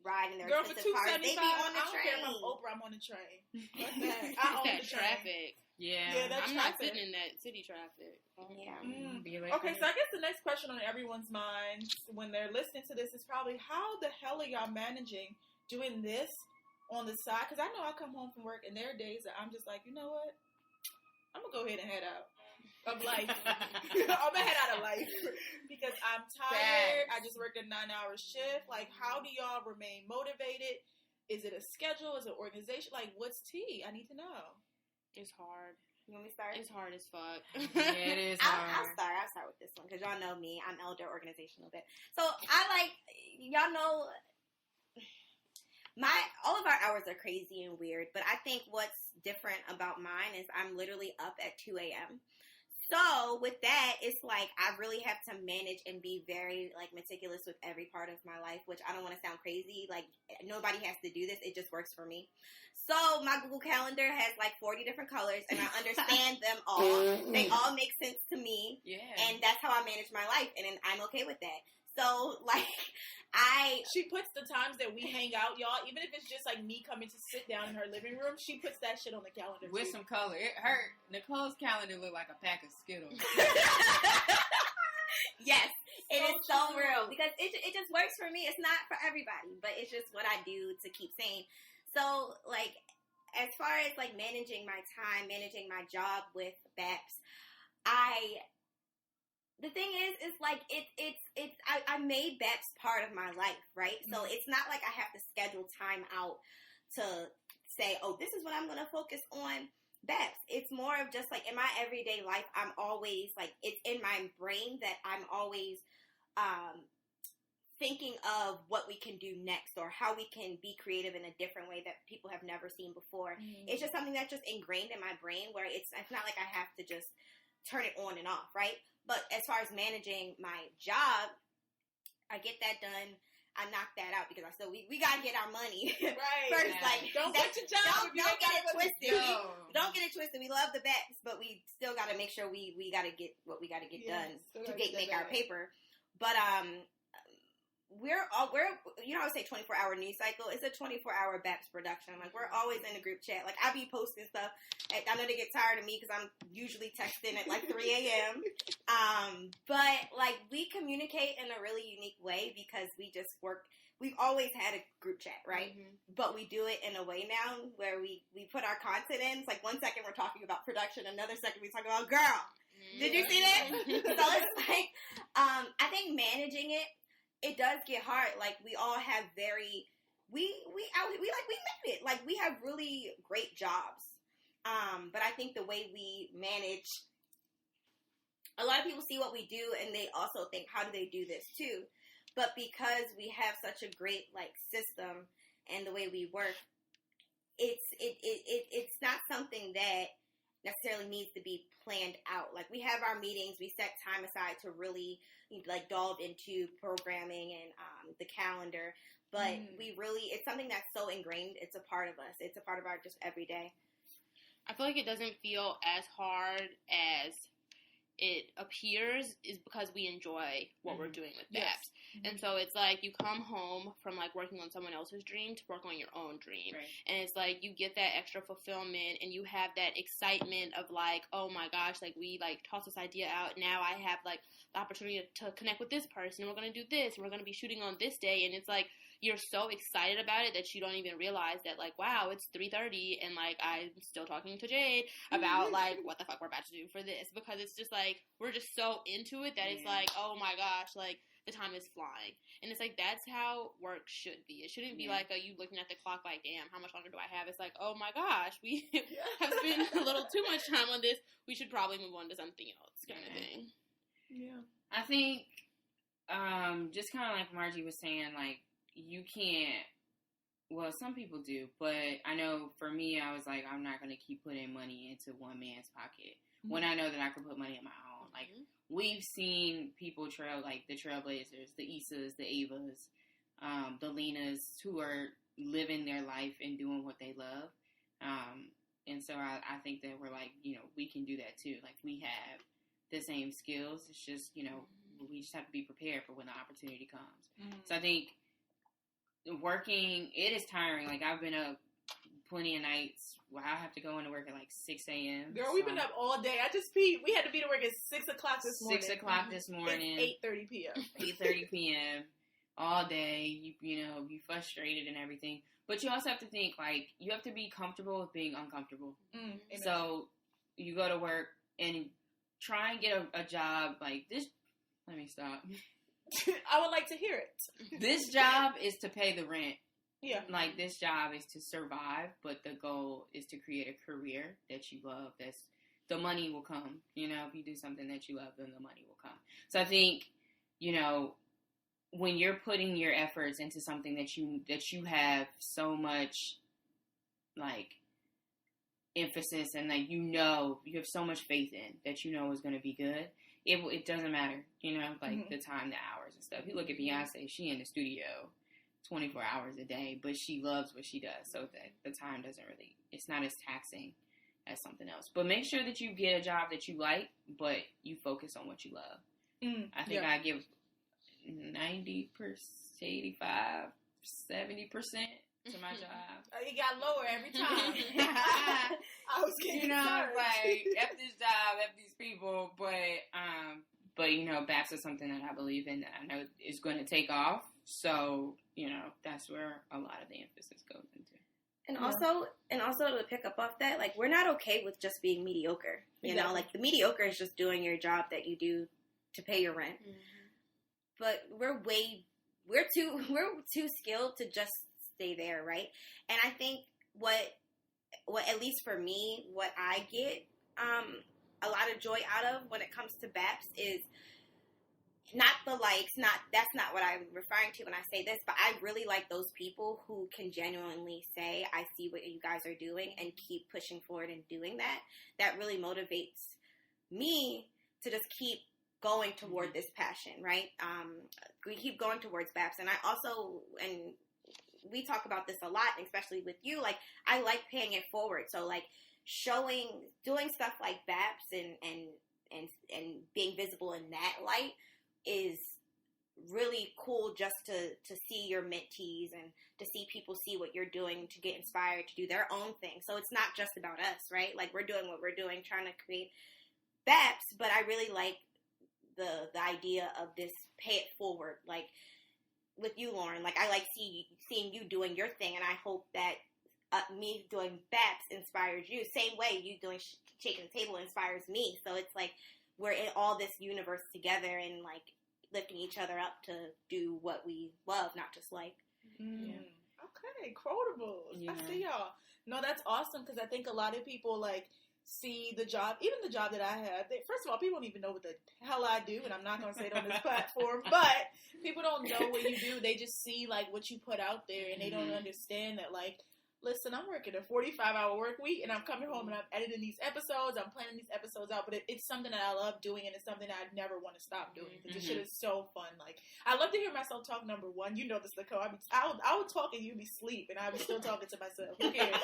ride in their Girl, for expensive cars. They be on the I don't care if train. I'm Oprah, I'm on the train. Fuck that. It's I own that the train. traffic. Yeah, that I'm not traffic. sitting in that city traffic. Yeah. Be like Okay, that. so I guess the next question on everyone's minds when they're listening to this is probably, how the hell are y'all managing doing this on the side? Because I know I come home from work and there are days that I'm just like, you know what? I'm going to go ahead and head out of life. I'm going to head out of life because I'm tired. I just worked a 9-hour shift. Like, how do y'all remain motivated? Is it a schedule? Is it organization? Like, what's tea? I need to know. It's hard. You want me to start? It's hard as fuck. Yeah, it is I'll hard. start with this one because y'all know me. I'm elder organizational bit. So y'all know all of our hours are crazy and weird, but I think what's different about mine is I'm literally up at 2 a.m. So with that, it's like I really have to manage and be very like meticulous with every part of my life, which I don't want to sound crazy. Like nobody has to do this. It just works for me. So my Google Calendar has like 40 different colors and I understand them all. They all make sense to me. Yeah. And that's how I manage my life. And I'm okay with that. So like She puts the times that we hang out, y'all, even if it's just like me coming to sit down in her living room, she puts that shit on the calendar With too. some color. Nicole's calendar looked like a pack of Skittles. Yes, it is so true. real because it just works for me. It's not for everybody, but it's just what I do to keep sane. So, like, as far as like managing my time, managing my job with BAPS, the thing is like I made BAPS part of my life, right? So it's not like I have to schedule time out to say, oh, this is what I'm going to focus on. BAPS. It's more of just like in my everyday life, I'm always like, it's in my brain that I'm always thinking of what we can do next or how we can be creative in a different way that people have never seen before. It's just something that's just ingrained in my brain where it's not like I have to just turn it on and off, right? But as far as managing my job, I get that done. I knock that out because I still we gotta get our money Right. first. Yeah. Like Don't quit your job. Don't get it twisted. Yo. Don't get it twisted. We love the BAPS, but we still got to make sure we got to get what we got to get done to make our paper. But we're you know how I say 24-hour news cycle. It's a 24-hour BAPS production. Like we're always in the group chat. Like I be posting stuff. I know they get tired of me because I'm usually texting at like 3 a.m. But like we communicate in a really unique way because we just work. We've always had a group chat, right? But we do it in a way now where we put our content in. It's like 1 second we're talking about production, another second we talk about girl. Did you see that? So it's like I think managing it does get hard. Like we all have we made it. Like we have really great jobs. But I think the way we manage, a lot of people see what we do and they also think, how do they do this too? But because we have such a great like system and the way we work, it's not something that necessarily needs to be planned out. Like we have our meetings, we set time aside to really like delve into programming and the calendar. But it's something that's so ingrained. It's a part of us. It's a part of our just everyday. I feel like it doesn't feel as hard as it appears is because we enjoy what we're doing with BAPS. Yes. And so it's like you come home from like working on someone else's dream to work on your own dream. Right. And it's like you get that extra fulfillment and you have that excitement of like, oh my gosh, like we like tossed this idea out. Now I have like the opportunity to connect with this person. We're going to do this and we're going to be shooting on this day. And it's like you're so excited about it that you don't even realize that like, wow, it's 3:30 and like I'm still talking to Jade about like what the fuck we're about to do for this, because it's just like we're just so into it that it's like, oh my gosh, like the time is flying. And it's like that's how work should be. It shouldn't be like you looking at the clock like, damn, how much longer do I have? It's like, oh my gosh, we have spent a little too much time on this. We should probably move on to something else kind of thing. Yeah. I think just kind of like Margie was saying, like you can't, well, some people do, but I know for me, I was like, I'm not going to keep putting money into one man's pocket when I know that I can put money on my own. Like, we've seen people like the Trailblazers, the Isas, the Avas, the Lenas, who are living their life and doing what they love. And so I think that we're like, we can do that too. Like, we have the same skills. It's just, we just have to be prepared for when the opportunity comes. So I think working, it is tiring. Like, I've been up plenty of nights where I have to go into work at like 6 a.m. Girl, we've been up all day. I just peed. We had to be to work at 6 o'clock this morning. 6 o'clock this morning. It's 8:30 p.m. 8:30 p.m. all day. You frustrated and everything. But you also have to think, like, you have to be comfortable with being uncomfortable. So you go to work and try and get a job like this. Let me stop. I would like to hear it. This job is to pay the rent. Yeah. Like, this job is to survive, but the goal is to create a career that you love. The money will come. If you do something that you love, then the money will come. So I think, when you're putting your efforts into something that you have so much, like, emphasis and like you have so much faith in that is going to be good, it doesn't matter, like the time, the hours and stuff. You look at Beyonce, she in the studio 24 hours a day, but she loves what she does, so that the time it's not as taxing as something else. But make sure that you get a job that you like, but you focus on what you love. I think I give 90%, 85%, 70% to my job. It got lower every time. I was getting like, F this job, F these people, but BAPS is something that I believe in, that I know is going to take off. So, that's where a lot of the emphasis goes into. And also to pick up off that, like, we're not okay with just being mediocre. You know, like, the mediocre is just doing your job that you do to pay your rent. But we're too skilled to just stay there, right? And I think what at least for me, what I get a lot of joy out of when it comes to BAPS is not the likes, that's not what I'm referring to when I say this, but I really like those people who can genuinely say, I see what you guys are doing, and keep pushing forward and doing that. That really motivates me to just keep going toward this passion, right? We keep going towards BAPS. And and we talk about this a lot, especially with you, like, I like paying it forward. So, like, doing stuff like BAPS and being visible in that light is really cool, just to see your mentees and to see people see what you're doing, to get inspired to do their own thing. So it's not just about us, right? Like, we're doing what we're doing, trying to create BAPS, but I really like the idea of this pay it forward. Like, with you, Lauren, like, I like seeing you doing your thing, and I hope that me doing BAPS inspires you. Same way you doing Shaking the Table inspires me. So it's like we're in all this universe together and, like, lifting each other up to do what we love, not just like. Okay, quotables. I see y'all. No, that's awesome, because I think a lot of people, like, see the job, even the job that I have. First of all, people don't even know what the hell I do, and I'm not going to say it on this platform, but people don't know what you do. They just see, like, what you put out there, and they don't understand that, like, listen, I'm working a 45-hour work week, and I'm coming home and I'm editing these episodes, I'm planning these episodes out, but it's something that I love doing, and it's something that I never want to stop doing, because this shit is so fun. Like, I love to hear myself talk, number one. You know this, Nicole. I would talk and you'd be asleep, and I was still talking to myself. Who cares?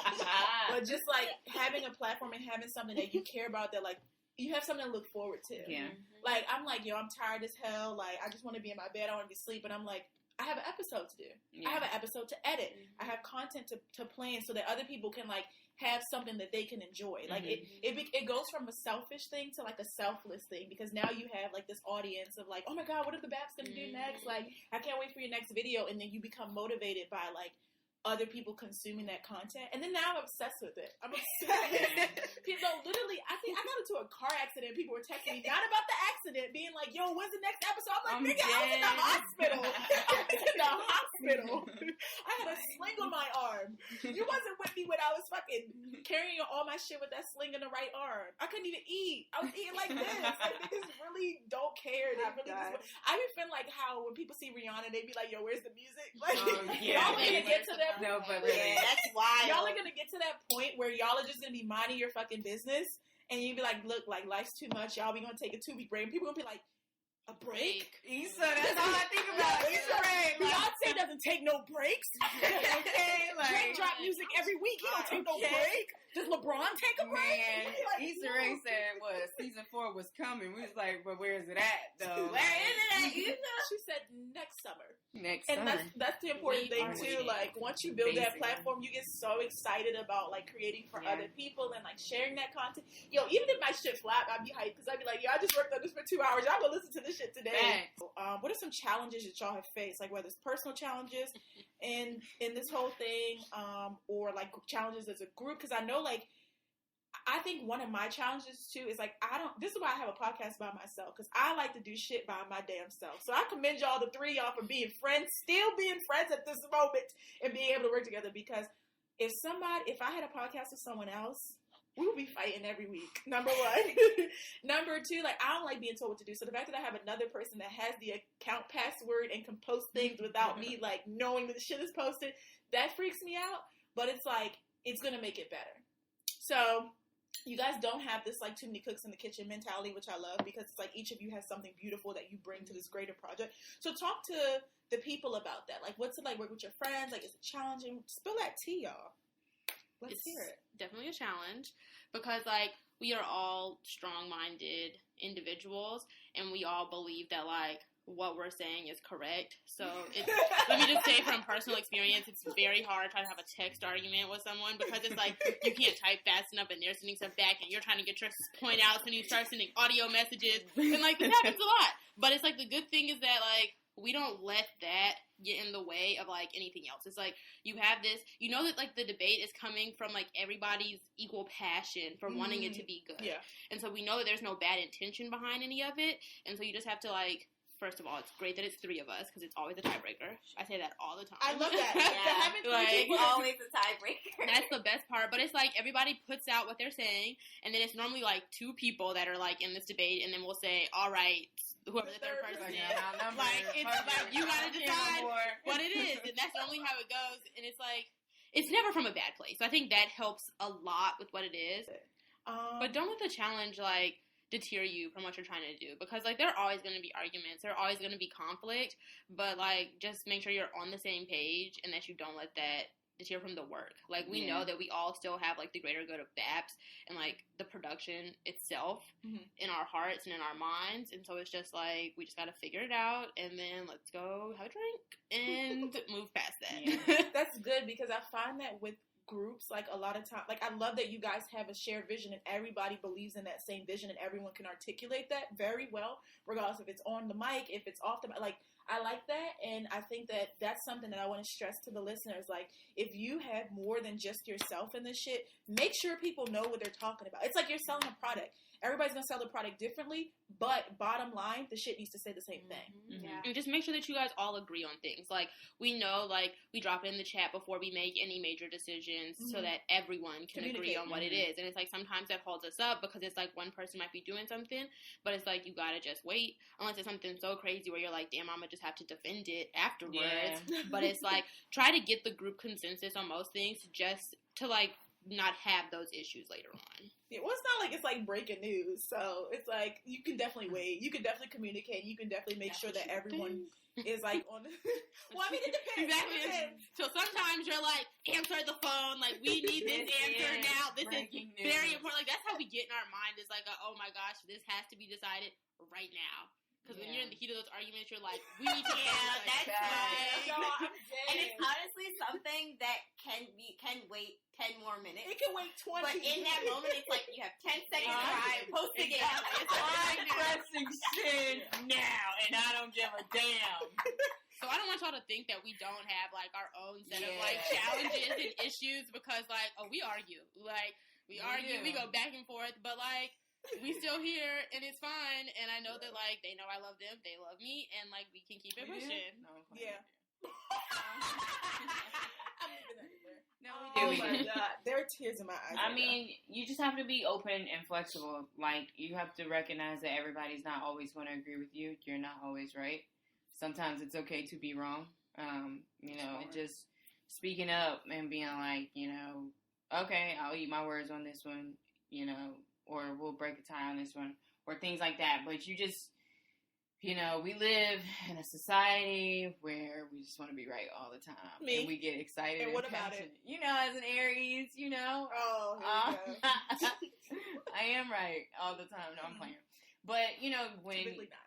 But just, like, having a platform and having something that you care about, that, like, you have something to look forward to. Yeah. Like, I'm like, I'm tired as hell. Like, I just want to be in my bed. I want to be asleep. And I'm like, I have an episode to do. Yeah. I have an episode to edit. I have content to plan so that other people can, like, have something that they can enjoy. Like, it goes from a selfish thing to, like, a selfless thing, because now you have, like, this audience of, like, oh my God, what are the BAPS going to do next? Like, I can't wait for your next video. And then you become motivated by, like, other people consuming that content. And then now I'm obsessed with it. I'm obsessed. People, literally, I think I got into a car accident. People were texting me, not about the accident, being like, yo, when's the next episode? I'm like, nigga, I was in the hospital. I was in the hospital. I had a sling on my arm. You wasn't with me when I was fucking carrying all my shit with that sling in the right arm. I couldn't even eat. I was eating like this. Like, niggas really don't care. They really I even feel like how when people see Rihanna, they be like, yo, where's the music? Like, y'all are gonna get to that. No, but really, that's why y'all are gonna get to that point where y'all are just gonna be minding your fucking business, and you be like, look, like, life's too much, y'all. We gonna take a 2-week break. And people gonna be like, a break? Issa, that's all I think about. Issa, Beyonce doesn't take no breaks. Okay, Drake drop music every week. He don't take no break. Does LeBron take a break? Man, Like, Issa Rae said season 4 was coming. We was like, but where is it at though? Where is it at? You know? She said next summer. Next And summer. that's the important We thing are too. waiting. Like once you build that Basically. platform, you get so excited about like creating for Yeah. other people and like sharing that content. Yo, even if my shit flop, I'd be hyped because I'd be like, yo, I just worked on this for 2 hours. Y'all go listen to this shit today. Facts. What are some challenges that y'all have faced? Like whether it's personal challenges in this whole thing, or like challenges as a group? Because I know like. I think one of my challenges too is like this is why I have a podcast by myself, because I like to do shit by my damn self. So I commend y'all, the three of y'all, for being friends, still being friends at this moment, and being able to work together. Because if I had a podcast with someone else, we would be fighting every week. Number one. Number two, like I don't like being told what to do. So the fact that I have another person that has the account password and can post things without me like knowing that the shit is posted, that freaks me out. But it's like it's gonna make it better. So you guys don't have this like too many cooks in the kitchen mentality, which I love, because it's like each of you has something beautiful that you bring to this greater project. So talk to the people about that. Like what's it like work with your friends? Like is it challenging? Spill that tea, y'all. Let's hear it. Definitely a challenge because like we are all strong-minded individuals and we all believe that like what we're saying is correct. So let me just say from personal experience, it's very hard trying to have a text argument with someone because it's like you can't type fast enough and they're sending stuff back and you're trying to get your point out and you start sending audio messages and like this happens a lot. But it's like the good thing is that like we don't let that get in the way of like anything else. It's like you have this, you know that like the debate is coming from like everybody's equal passion for wanting it to be good. Yeah. And so we know that there's no bad intention behind any of it. And so you just have to like, first of all, it's great that it's three of us because it's always a tiebreaker. I say that all the time. I love that. Yeah. Having three Like, people- Always a tiebreaker. That's the best part. But it's like everybody puts out what they're saying, and then it's normally like two people that are like in this debate, and then we'll say, all right, whoever the third person is. Like, it's like you gotta decide what it is. And that's normally how it goes. And it's like, it's never from a bad place. So I think that helps a lot with what it is. But don't let the challenge, like, deter you from what you're trying to do, because like there are always going to be arguments, there are always going to be conflict, but like just make sure you're on the same page and that you don't let that deter from the work. Like we know that we all still have like the greater good of BAPS and like the production itself in our hearts and in our minds, and so it's just like we just got to figure it out and then let's go have a drink and move past that. That's good, because I find that with groups, like a lot of time, like I love that you guys have a shared vision and everybody believes in that same vision and everyone can articulate that very well, regardless if it's on the mic, if it's off the mic. Like I like that, and I think that that's something that I want to stress to the listeners. Like if you have more than just yourself in this shit, make sure people know what they're talking about. It's like you're selling a product. Everybody's gonna sell the product differently, but bottom line, the shit needs to say the same thing. Yeah. And just make sure that you guys all agree on things. Like, we know, like, we drop it in the chat before we make any major decisions so that everyone can agree on what it is. And it's like, sometimes that holds us up because it's like one person might be doing something, but it's like, you gotta just wait. Unless it's something so crazy where you're like, damn, I'm gonna just have to defend it afterwards. Yeah. But it's like, try to get the group consensus on most things just to, like, not have those issues later on. Yeah, well, it's not like it's like breaking news, so it's like you can definitely wait. You can definitely communicate. You can definitely make sure that everyone is like on. Well, I mean, it depends. Exactly. It depends. So sometimes you're like, answer the phone. Like, we need this answer now. This is very important. Like, that's how we get in our mind. Is like, oh my gosh, this has to be decided right now. Because when you're in the heat of those arguments, you're like, we need to Yeah, that's right. Yo, I'm dead. And it's honestly something that can wait 10 more minutes. It can wait 20. But in that moment, it's like you have 10 seconds to try, post again. It's I'm pressing send now, and I don't give a damn. So I don't want y'all to think that we don't have, like, our own set of, like, challenges and issues because, like, we argue. Like, we argue, we go back and forth, but, like, we still here, and it's fine, and I know that, like, they know I love them, they love me, and, like, we can keep it pushing. Yeah. I'm leaving that everywhere. No, Oh we do. my god, there are tears in my eyes. I right mean, you just have to be open and flexible. Like, you have to recognize that everybody's not always going to agree with you. You're not always right. Sometimes it's okay to be wrong. You know, and just speaking up and being like, you know, okay, I'll eat my words on this one, you know, or we'll break a tie on this one, or things like that. But you just, you know, we live in a society where we just want to be right all the time. Me? And we get excited. And what about it? You know, as an Aries, you know. Oh, here we go. I am right all the time. No, I'm playing. But, you know, when Typically not.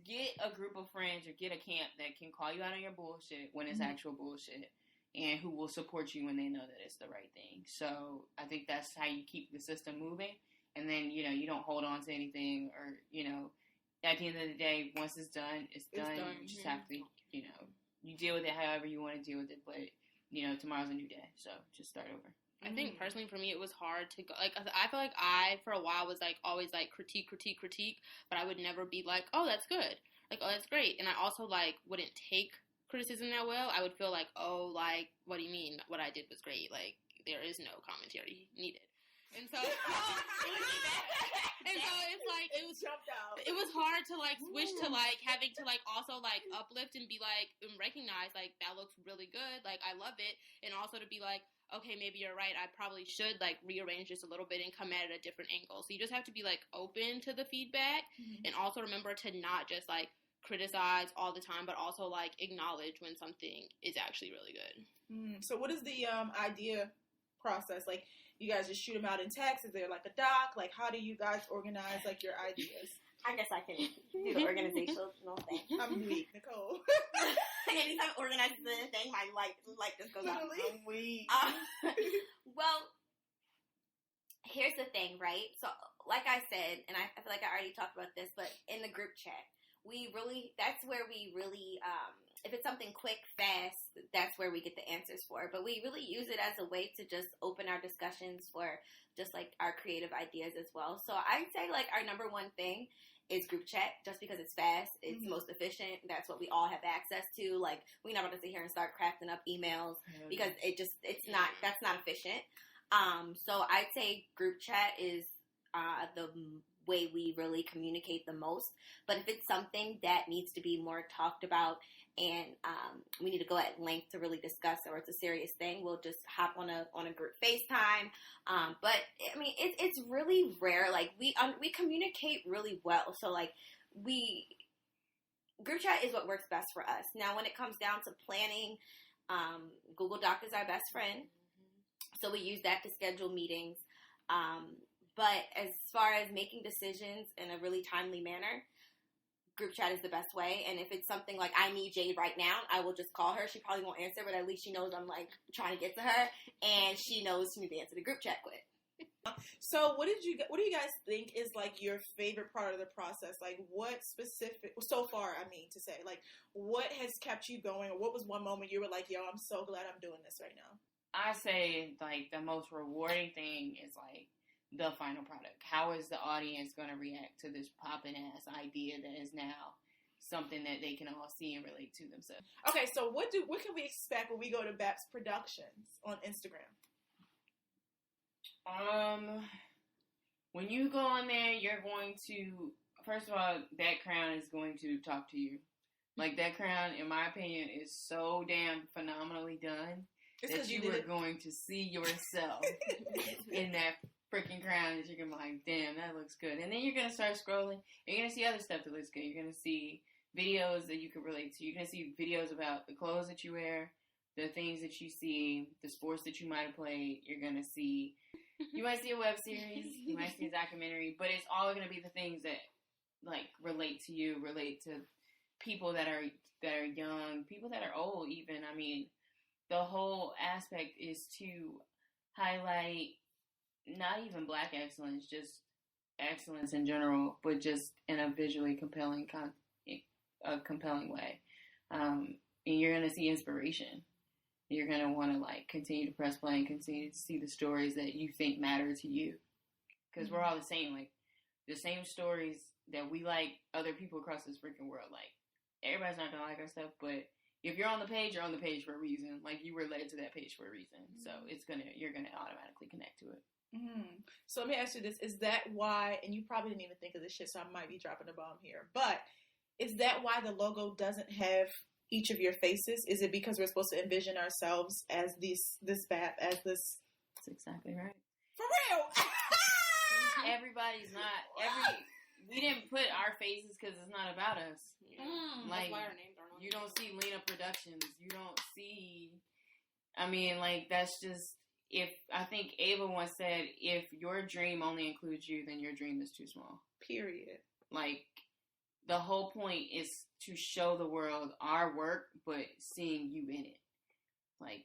get a group of friends or get a camp that can call you out on your bullshit when it's actual bullshit, and who will support you when they know that it's the right thing. So I think that's how you keep the system moving. And then, you know, you don't hold on to anything, or, you know, at the end of the day, once it's done, it's done. You just have to, you know, you deal with it however you want to deal with it. But, you know, tomorrow's a new day. So just start over. I think personally for me, it was hard to go. Like, I feel like I, for a while, was like always like critique, but I would never be like, oh, that's good. Like, oh, that's great. And I also like wouldn't take criticism that well. I would feel like, oh, like, what do you mean? What I did was great. Like, there is no commentary needed. And so, it's like it was jumped out. It was hard to like switch to like having to like also like uplift and be like and recognize like that looks really good. Like I love it, and also to be like, okay, maybe you're right. I probably should like rearrange this a little bit and come at it at a different angle. So you just have to be like open to the feedback, and also remember to not just like criticize all the time, but also like acknowledge when something is actually really good. So what is the idea process? Like, you guys just shoot them out in text? Is there like a doc? Like, how do you guys organize like your ideas? I guess I can do the organizational thing. I'm weak, Nicole. Anytime I organize the thing, my light just goes out. I'm weak. Well, here's the thing, right? So, like I said, and I feel like I already talked about this, but in the group chat, that's where we really, if it's something quick, fast, that's where we get the answers for. But we really use it as a way to just open our discussions for just like our creative ideas as well. So I'd say like our number one thing is group chat, just because it's fast, it's most efficient. That's what we all have access to. Like, we're not about to sit here and start crafting up emails because that's not efficient. So I'd say group chat is the way we really communicate the most. But if it's something that needs to be more talked about and we need to go at length to really discuss, or it's a serious thing, we'll just hop on a group FaceTime. But I mean, it's really rare. Like we communicate really well. So like group chat is what works best for us. Now, when it comes down to planning, Google Doc is our best friend. So we use that to schedule meetings. But as far as making decisions in a really timely manner, group chat is the best way. And if it's something like I need Jade right now, I will just call her. She probably won't answer, but at least she knows I'm like trying to get to her, and she knows she needs to answer the group chat quick. So what do you guys think is like your favorite part of the process? Like, what specific so far, I mean to say, like, what has kept you going, or what was one moment you were like, yo, I'm so glad I'm doing this right now? I say like the most rewarding thing is like the final product. How is the audience going to react to this poppin' ass idea that is now something that they can all see and relate to themselves? Okay, so what can we expect when we go to BAPS Productions on Instagram? When you go on there, you're going to, first of all, that crown is going to talk to you. Like, that crown, in my opinion, is so damn phenomenally done that you are going to see yourself in that freaking crown that you're going to be like, damn, that looks good. And then you're going to start scrolling, and you're going to see other stuff that looks good. You're going to see videos that you can relate to. You're going to see videos about the clothes that you wear, the things that you see, the sports that you might have played. You're going to see, you might see a web series, you might see a documentary, but it's all going to be the things that, like, relate to you, relate to people that are young, people that are old even. I mean, the whole aspect is to highlight not even Black excellence, just excellence in general, but just in a visually compelling way. And you're going to see inspiration. You're going to want to like continue to press play and continue to see the stories that you think matter to you. Because we're all the same. Like, the same stories that we like other people across this freaking world like. Everybody's not going to like our stuff, but if you're on the page, you're on the page for a reason. Like, you were led to that page for a reason. So you're going to automatically connect to it. So let me ask you this. Is that why, and you probably didn't even think of this shit, so I might be dropping a bomb here, but is that why the logo doesn't have each of your faces? Is it because we're supposed to envision ourselves as this BAP, as this? That's exactly right. For real? Everybody's not, we didn't put our faces because it's not about us. That's why our names aren't on you don't see Lena Productions. You don't see. I mean, like, that's just. I think Ava once said, if your dream only includes you, then your dream is too small. Period. Like, the whole point is to show the world our work, but seeing you in it. Like,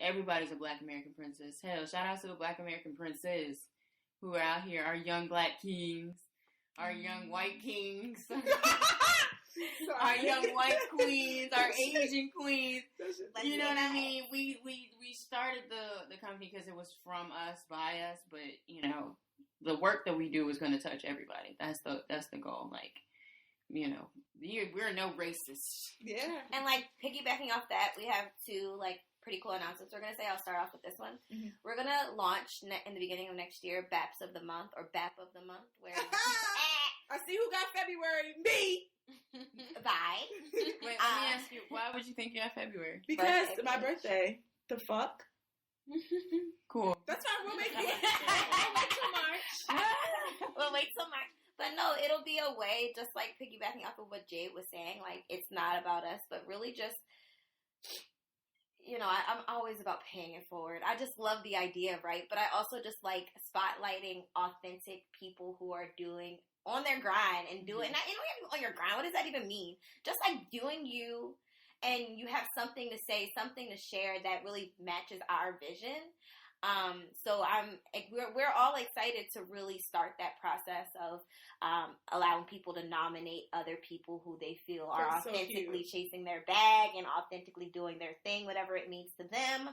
everybody's a Black American princess. Hell, shout out to the Black American princes who are out here, our young Black kings, our young white kings, our young white queens, our Asian queens. You know what I mean? We started the company because it was from us, by us, but, you know, the work that we do is going to touch everybody. That's the goal. Like, you know, we're no racists. Yeah. And, like, piggybacking off that, we have two, like, pretty cool announcements we're going to say. I'll start off with this one. Mm-hmm. We're going to launch in the beginning of next year BAPS of the month, or BAP of the month, where I see who got February. Me. Bye. Wait, let me ask you, why would you think you have February? Because my birthday. The fuck? Cool. That's why we'll make it. Wait till March. We'll wait till March. But no, it'll be a way, just like piggybacking off of what Jade was saying, like, it's not about us, but really just, you know, I'm always about paying it forward. I just love the idea, right? But I also just like spotlighting authentic people who are doing on their grind and doing, not even on your grind. What does that even mean? Just like doing you, and you have something to say, something to share that really matches our vision. So we're all excited to really start that process of allowing people to nominate other people who they feel are authentically chasing their bag and authentically doing their thing, whatever it means to them.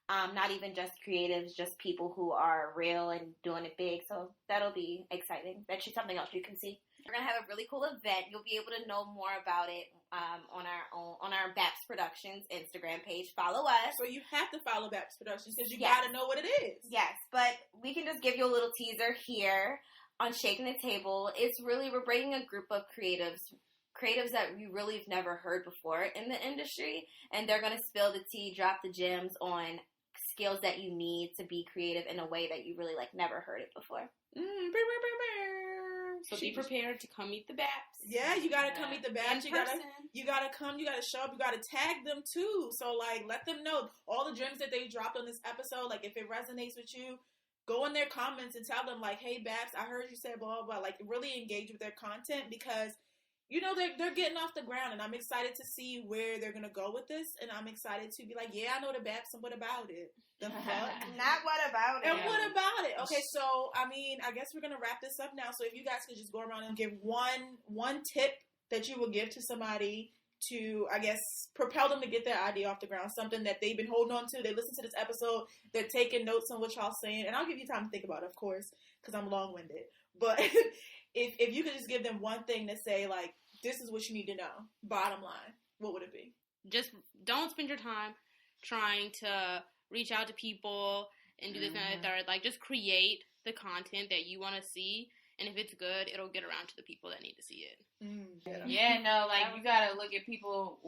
Not even just creatives, just people who are real and doing it big. So that'll be exciting. That's just something else you can see. We're gonna have a really cool event. You'll be able to know more about it on our BAPS Productions Instagram page. Follow us. So you have to follow BAPS Productions because you gotta know what it is. Yes, but we can just give you a little teaser here on Shaking the Table. It's really, we're bringing a group of creatives that you really have never heard before in the industry, and they're gonna spill the tea, drop the gems on skills that you need to be creative in a way that you really like never heard it before. So be prepared to come meet the BAPS. Yeah, you gotta come meet the BAPS. You gotta come, you gotta show up, you gotta tag them too. So like, let them know all the gems that they dropped on this episode. Like, if it resonates with you, go in their comments and tell them like, hey BAPS, I heard you say blah, blah, blah. Like, really engage with their content because, you know, they're getting off the ground, and I'm excited to see where they're gonna go with this, and I'm excited to be like, yeah, I know the BAPS, and what about it? The fuck? Not what about it. And what about it? Okay, so I mean, I guess we're gonna wrap this up now. So if you guys could just go around and give one tip that you would give to somebody to, I guess, propel them to get their idea off the ground, something that they've been holding on to. They listen to this episode, they're taking notes on what y'all saying, and I'll give you time to think about it, of course, because I'm long-winded. But if you could just give them one thing to say, like, this is what you need to know, bottom line, what would it be? Just don't spend your time trying to reach out to people and do this and that. Like, just create the content that you want to see, and if it's good, it'll get around to the people that need to see it. Yeah, no, like, you gotta look at people,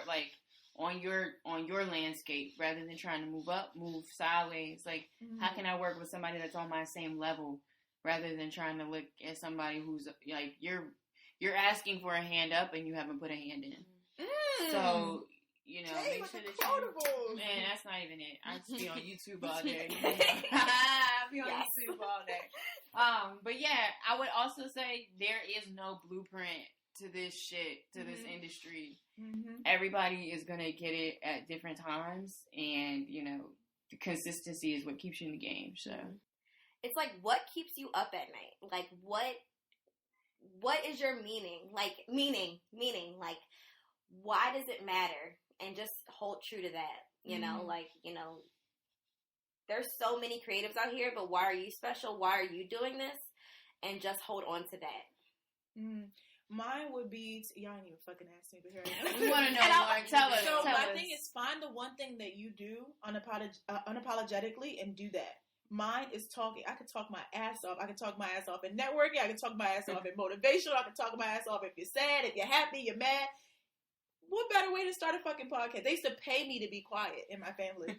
like, on your landscape, rather than trying to move up, move sideways. Like, how can I work with somebody that's on my same level, rather than trying to look at somebody who's, like, you're asking for a hand up and you haven't put a hand in. So, you know, Jay, make sure that quotables. Man, that's not even it. I just be on YouTube all day. I be on YouTube all day. But yeah, I would also say there is no blueprint to this shit, to this industry. Everybody is gonna get it at different times, and you know, the consistency is what keeps you in the game. So it's like, what keeps you up at night? Like, what is your meaning? Like, meaning, like, why does it matter? And just hold true to that, you know, like, you know, there's so many creatives out here, but why are you special? Why are you doing this? And just hold on to that. Mine would be, y'all ain't even fucking ask me, but here I am. we want to know more. Tell us. So my thing is, find the one thing that you do unapologetically and do that. Mine is talking. I can talk my ass off. I can talk my ass off in networking. I can talk my ass off in motivational. I can talk my ass off if you're sad, if you're happy, you're mad. What better way to start a fucking podcast? They used to pay me to be quiet in my family.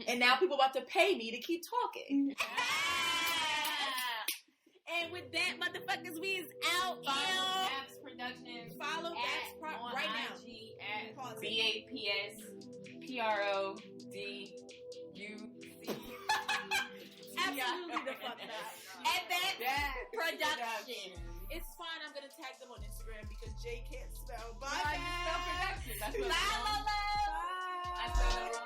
And now people about to pay me to keep talking. And with that, motherfuckers, we is out. Follow BAPS Productions. Follow BAPS on right now. IG at Pause it. BAPSPRODUC. Absolutely the fuck up. And BAPS Productions. It's fine. I'm gonna tag them on Instagram because Jay can't spell. Bye, Bye, you spell guys. production. That's what Bye, I'm Lola. I spelled it wrong.